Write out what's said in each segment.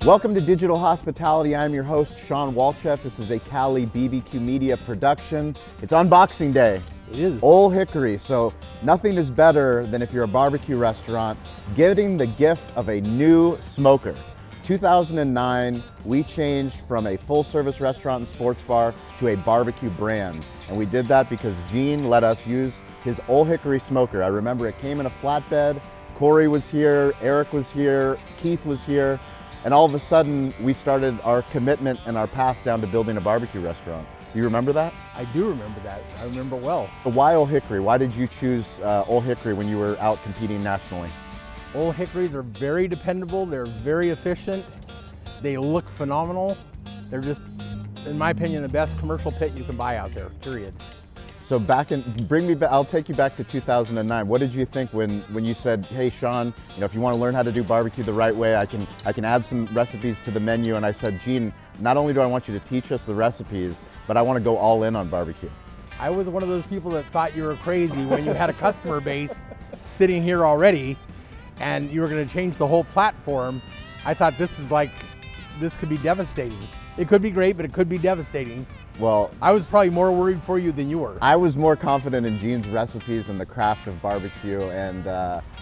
Welcome to Digital Hospitality. I'm your host, Sean Walchef. This is a Cali BBQ Media production. It's unboxing day. It is. Ole Hickory. So nothing is better than, if you're a barbecue restaurant, getting the gift of a new smoker. 2009, we changed from a full-service restaurant and sports bar to a barbecue brand. And we did that because Gene let us use his Ole Hickory smoker. I remember it came in a flatbed. Corey was here, Eric was here, Keith was here. And all of a sudden, we started our commitment and our path down to building a barbecue restaurant. Do you remember that? I do remember that. I remember well. So why Ole Hickory? Why did you choose Ole Hickory when you were out competing nationally? Ole Hickories are very dependable. They're very efficient. They look phenomenal. They're just, in my opinion, the best commercial pit you can buy out there, period. So I'll take you back to 2009. What did you think when you said, hey Sean, if you want to learn how to do barbecue the right way, I can add some recipes to the menu. And I said, Gene, not only do I want you to teach us the recipes, but I want to go all in on barbecue. I was one of those people that thought you were crazy when you had a customer base sitting here already and you were going to change the whole platform. I thought this could be devastating. It could be great, but it could be devastating. Well, I was probably more worried for you than you were. I was more confident in Gene's recipes and the craft of barbecue. And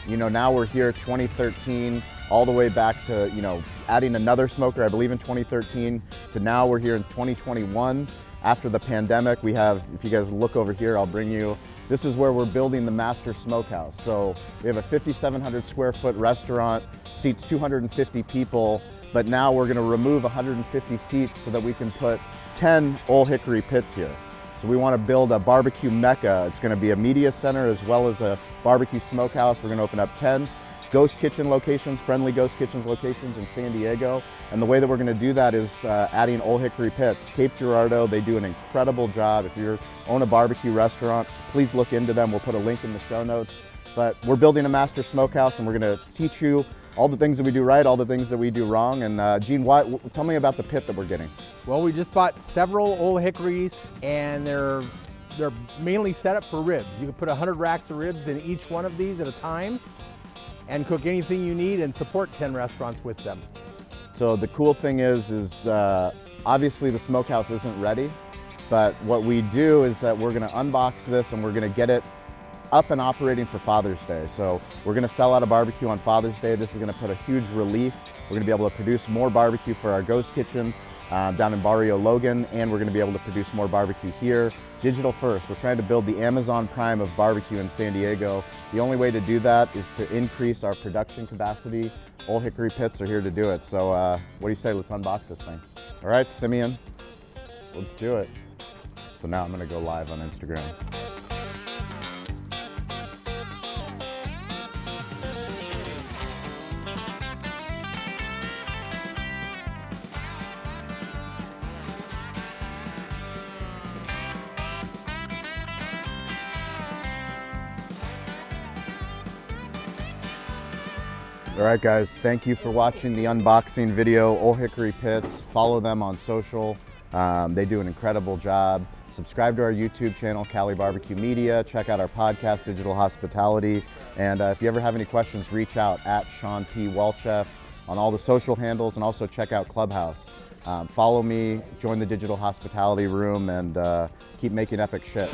now we're here 2013, all the way back to, adding another smoker, I believe in 2013, to now we're here in 2021. After the pandemic, we have, if you guys look over here, I'll bring you, this is where we're building the Master Smokehouse. So we have a 5,700 square foot restaurant, seats 250 people, but now we're gonna remove 150 seats so that we can put 10 Ole Hickory Pits here. So we want to build a barbecue mecca. It's going to be a media center as well as a barbecue smokehouse. We're going to open up 10 ghost kitchen locations, friendly ghost kitchens locations in San Diego. And the way that we're going to do that is adding Ole Hickory Pits. Cape Girardeau, they do an incredible job. If you own a barbecue restaurant, please look into them. We'll put a link in the show notes. But we're building a Master Smokehouse, and we're going to teach you all the things that we do right, all the things that we do wrong. And Gene, tell me about the pit that we're getting. Well, we just bought several Ole Hickories, and they're mainly set up for ribs. You can put 100 racks of ribs in each one of these at a time and cook anything you need and support 10 restaurants with them. So the cool thing is obviously the smokehouse isn't ready, but what we do is that we're gonna unbox this and we're gonna get it up and operating for Father's Day. So we're gonna sell out a barbecue on Father's Day. This is gonna put a huge relief. We're gonna be able to produce more barbecue for our ghost kitchen down in Barrio Logan, and we're gonna be able to produce more barbecue here. Digital first. We're trying to build the Amazon Prime of barbecue in San Diego. The only way to do that is to increase our production capacity. Ole Hickory Pits are here to do it. So what do you say? Let's unbox this thing. All right, Simeon, let's do it. So now I'm gonna go live on Instagram. All right, guys, thank you for watching the unboxing video, Ole Hickory Pits. Follow them on social. They do an incredible job. Subscribe to our YouTube channel, Cali BBQ Media. Check out our podcast, Digital Hospitality. And if you ever have any questions, reach out at Sean P. Walchef on all the social handles, and also check out Clubhouse. Follow me, join the Digital Hospitality room, and keep making epic shit.